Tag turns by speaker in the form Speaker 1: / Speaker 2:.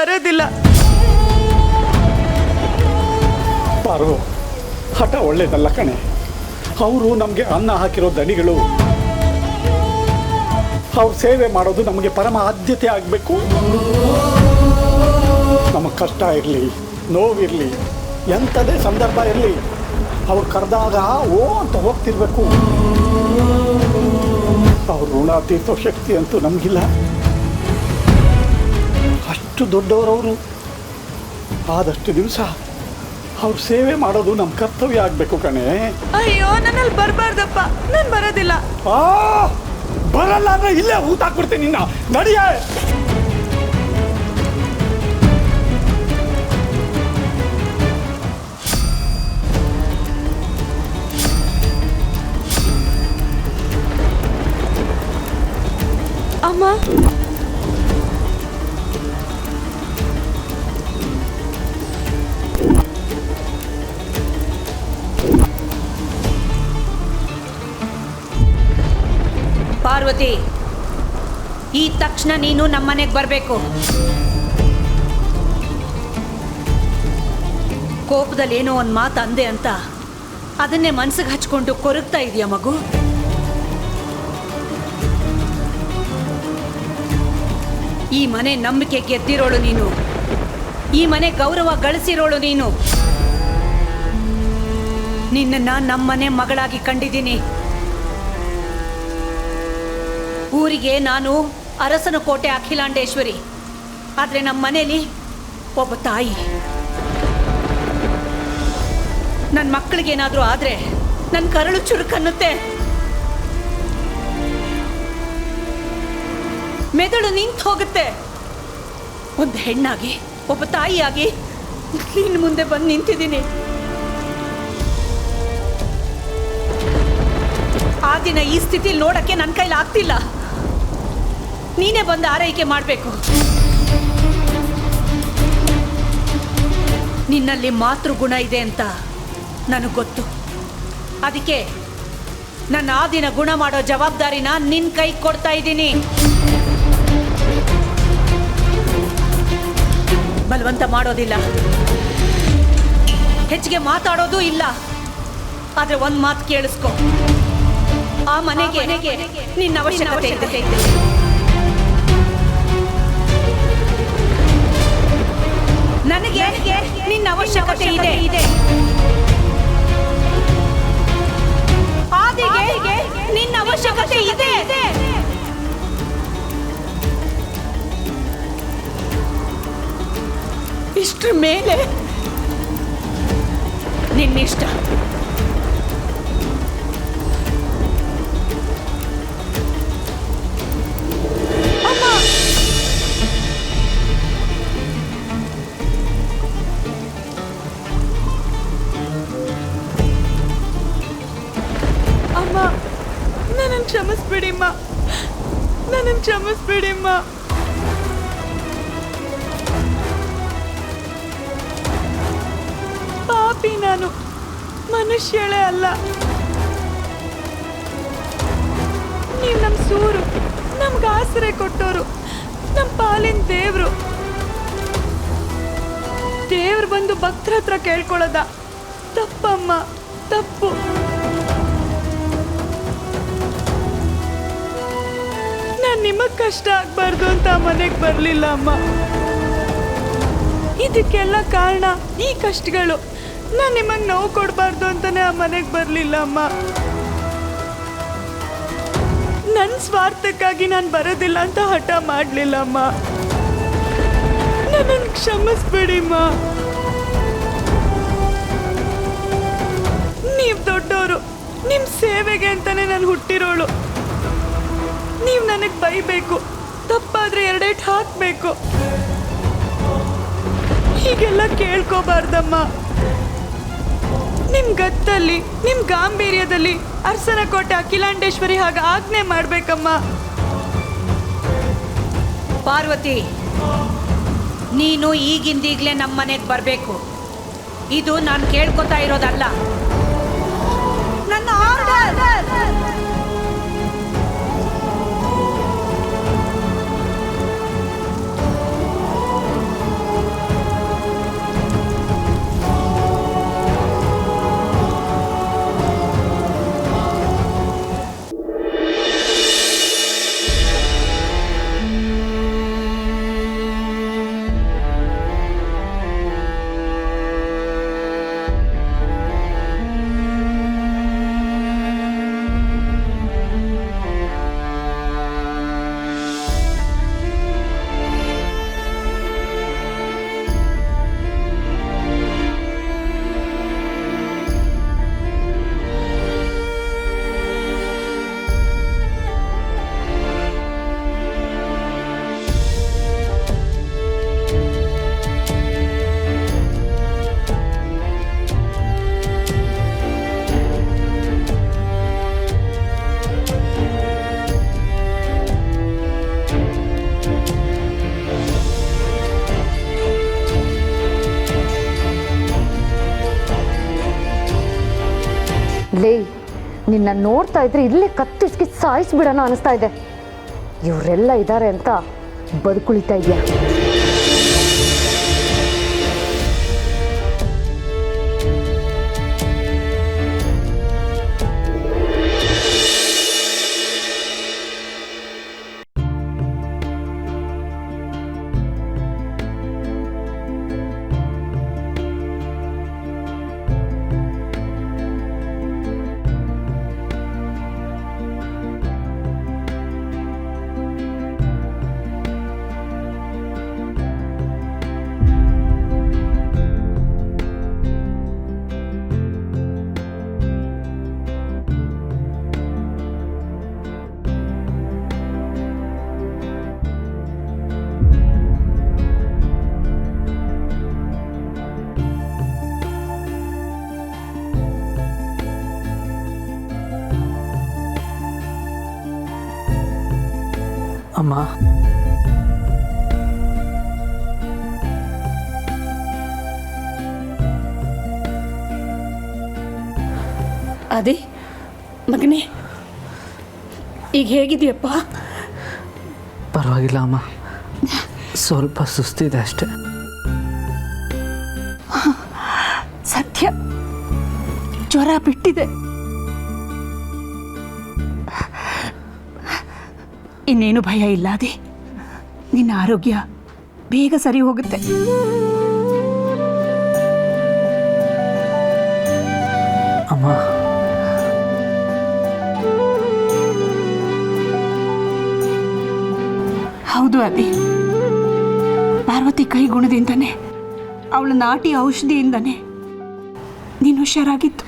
Speaker 1: ಬರೋದಿಲ್ಲ.
Speaker 2: ಪಾರು, ಹಠ ಒಳ್ಳೇದಲ್ಲ ಕಣೆ. ಅವರು ನಮಗೆ ಅನ್ನ ಹಾಕಿರೋ ದಣಿಗಳು. ಅವ್ರ ಸೇವೆ ಮಾಡೋದು ನಮಗೆ ಪರಮ ಆದ್ಯತೆ ಆಗಬೇಕು. ನಮಗೆ ಕಷ್ಟ ಇರಲಿ, ನೋವಿರಲಿ, ಎಂಥದೇ ಸಂದರ್ಭ ಇರಲಿ, ಅವ್ರು ಕರೆದಾಗ ಓ ಅಂತ ಹೋಗ್ತಿರ್ಬೇಕು. ಅವ್ರ ಋಣ ತೀರ್ಸೋ ಶಕ್ತಿ ಅಂತೂ ನಮಗಿಲ್ಲ. ಅಷ್ಟು ದೊಡ್ಡವರವರು. ಆದಷ್ಟು ದಿವಸ ಅವ್ರ ಸೇವೆ ಮಾಡೋದು ನಮ್ಮ ಕರ್ತವ್ಯ ಆಗಬೇಕು ಕಣೆ.
Speaker 1: ಅಯ್ಯೋ, ನನ್ನಲ್ಲಿ ಬರಬಾರ್ದಪ್ಪ, ನಾನು ಬರೋದಿಲ್ಲ.
Speaker 2: ಬರಲ್ಲ ಅಂದ್ರೆ ಇಲ್ಲೇ ಊಟ ಹಾಕ್ಬಿಡ್ತೀನಿ ನಿನ್ನ. ನಡಿಯ.
Speaker 1: ಅಮ್ಮ,
Speaker 3: ಪಾರ್ವತಿ, ಈ ತಕ್ಷಣ ನೀನು ನಮ್ಮನೆಗೆ ಬರಬೇಕು. ಕೋಪದಲ್ಲಿ ಏನೋ ಒಂದು ಮಾತು ಅಂದೆ ಅಂತ ಅದನ್ನೇ ಮನಸ್ಸಿಗೆ ಹಚ್ಕೊಂಡು ಕೊರಗ್ತಾ ಇದೆಯಾ ಮಗು? ಈ ಮನೆ ನಂಬಿಕೆ ಗೆದ್ದಿರೋಳು ನೀನು, ಈ ಮನೆ ಗೌರವ ಗಳಿಸಿರೋಳು ನೀನು. ನಿನ್ನನ್ನ ನಮ್ಮನೆ ಮಗಳಾಗಿ ಕಂಡಿದ್ದೀನಿ. ಊರಿಗೆ ನಾನು ಅರಸನ ಕೋಟೆ ಅಖಿಲಾಂಡೇಶ್ವರಿ, ಆದರೆ ನಮ್ಮ ಮನೇಲಿ ಒಬ್ಬ ತಾಯಿ. ನನ್ನ ಮಕ್ಕಳಿಗೇನಾದರೂ ಆದರೆ ನನ್ನ ಕರಳು ಚುರುಕನ್ನುತ್ತೆ, ಮೆದುಳು ನಿಂತು ಹೋಗುತ್ತೆ. ಒಂದು ಹೆಣ್ಣಾಗಿ, ಒಬ್ಬ ತಾಯಿಯಾಗಿ ನಿನ್ನ ಮುಂದೆ ಬಂದು ನಿಂತಿದ್ದೀನಿ. ಆ ದಿನ ಈ ಸ್ಥಿತಿಲಿ ನೋಡಕ್ಕೆ ನನ್ನ ಕೈಲಿ ಆಗ್ತಿಲ್ಲ. ನೀನೇ ಬಂದು ಆರೈಕೆ ಮಾಡಬೇಕು. ನಿನ್ನಲ್ಲಿ ಮಾತೃಗುಣ ಇದೆ ಅಂತ ನನಗೆ ಗೊತ್ತು. ಅದಕ್ಕೆ ನನ್ನ ಆ ದಿನ ಗುಣ ಮಾಡೋ ಜವಾಬ್ದಾರಿನ ನಿನ್ನ ಕೈ ಕೊಡ್ತಾ ಇದ್ದೀನಿ. ಬಲವಂತ ಮಾಡೋದಿಲ್ಲ, ಹೆಚ್ಚಿಗೆ ಮಾತಾಡೋದು ಇಲ್ಲ. ಆದರೆ ಒಂದು ಮಾತು ಕೇಳಿಸ್ಕೊ, ಆ ಮನೆಗೆ ನಿನ್ನ ಅವಶ್ಯಕತೆ ಇದೆ. ನನಗೆ ನಿನ್ನ ಅವಶ್ಯಕತೆ ಇದೆ. ಆದಿಗೆ ನಿನ್ನ ಅವಶ್ಯಕತೆ ಇದೆ. ಇಷ್ಟ್ರ ಮೇಲೆ ನಿನ್ನಿಷ್ಟ.
Speaker 1: ಅಮ್ಮ, ನನ್ನನ್ನು ಕ್ಷಮಿಸ್ಬಿಡಿಮ್ಮ, ನನ್ನನ್ನು ಕ್ಷಮಿಸ್ಬಿಡಿಮ್ಮ. ಪಾಪಿ ನಾನು, ಮನುಷ್ಯಳೇ ಅಲ್ಲ. ನೀವು ನಮ್ಮ ಸೂರು, ನಮ್ಗೆ ಆಸರೆ ಕೊಟ್ಟೋರು, ನಮ್ಮ ಪಾಲಿನ ದೇವ್ರು. ದೇವ್ರು ಬಂದು ಭಕ್ತರ ಹತ್ರ ಕೇಳ್ಕೊಳ್ಳೋದ ತಪ್ಪಮ್ಮ, ತಪ್ಪು. ನಾನು ನಿಮಗೆ ಕಷ್ಟ ಆಗಬಾರ್ದು ಅಂತ ಮನೆಗೆ ಬರಲಿಲ್ಲ ಅಮ್ಮ. ಇದಕ್ಕೆಲ್ಲ ಕಾರಣ ಈ ಕಷ್ಟಗಳು. ನಾನು ನಿಮಗೆ ನೋವು ಕೊಡಬಾರ್ದು ಅಂತಾನೆ ಆ ಮನೆಗೆ ಬರಲಿಲ್ಲ ಅಮ್ಮ. ನನ್ನ ಸ್ವಾರ್ಥಕ್ಕಾಗಿ ನಾನು ಬರೋದಿಲ್ಲ ಅಂತ ಹಠ ಮಾಡಲಿಲ್ಲ ಅಮ್ಮ. ನನ್ನನ್ನು ಕ್ಷಮಿಸ್ಬಿಡಿಮ್ಮ. ನೀವು ದೊಡ್ಡವರು, ನಿಮ್ಮ ಸೇವೆಗೆ ಅಂತಾನೆ ನಾನು ಹುಟ್ಟಿರೋಳು. ನೀವು ನನಗೆ ಬೈಬೇಕು, ತಪ್ಪಾದ್ರೆ ಎರಡೇಟ್ ಹಾಕಬೇಕು. ಹೀಗೆಲ್ಲ ಕೇಳ್ಕೋಬಾರ್ದಮ್ಮ. ನಿಮ್ಮ ಗತ್ತಲ್ಲಿ, ನಿಮ್ಮ ಗಾಂಭೀರ್ಯದಲ್ಲಿ ಅರಸನ ಕೋಟೆ ಅಖಿಲಾಂಡೇಶ್ವರಿ ಹಾಗೆ ಆಜ್ಞೆ ಮಾಡ್ಬೇಕಮ್ಮ.
Speaker 3: ಪಾರ್ವತಿ, ನೀನು ಈಗಿಂದೀಗಲೇ ನಮ್ಮ ಮನೆಗೆ ಬರಬೇಕು. ಇದು ನಾನು ಕೇಳ್ಕೊತಾ ಇರೋದಲ್ಲ, ನನ್ನ ಆರ್ಡರ್.
Speaker 4: ನಿನ್ನ ನೋಡ್ತಾ ಇದ್ರೆ ಇಲ್ಲೇ ಕತ್ತಿಸ್ಕಿ ಸಾಯಿಸ್ಬಿಡೋಣ ಅನಿಸ್ತಾ ಇದೆ. ಇವರೆಲ್ಲ ಇದ್ದಾರೆ ಅಂತ ಬದುಕುಳಿತಾ ಇದೆಯಾ?
Speaker 5: ಅಮ್ಮ,
Speaker 3: ಅದೇ ಮಗನೇ, ಈಗ ಹೇಗಿದೆಯಪ್ಪ?
Speaker 5: ಪರವಾಗಿಲ್ಲ ಅಮ್ಮ, ಸ್ವಲ್ಪ ಸುಸ್ತಿದೆ ಅಷ್ಟೆ.
Speaker 3: ಸತ್ಯ, ಜ್ವರ ಬಿಟ್ಟಿದೆ. ಇನ್ನೇನು ಭಯ ಇಲ್ಲ ಅದೇ. ನಿನ್ನ ಆರೋಗ್ಯ ಬೇಗ ಸರಿ ಹೋಗುತ್ತೆ.
Speaker 5: ಅಮ್ಮ,
Speaker 3: ಹೌದು ಅದೇ, ಪಾರ್ವತಿ ಕೈ ಗುಣದಿಂದನೇ, ಅವಳ ನಾಟಿ ಔಷಧಿಯಿಂದನೇ ನೀನು ಹುಷಾರಾಗಿತ್ತು.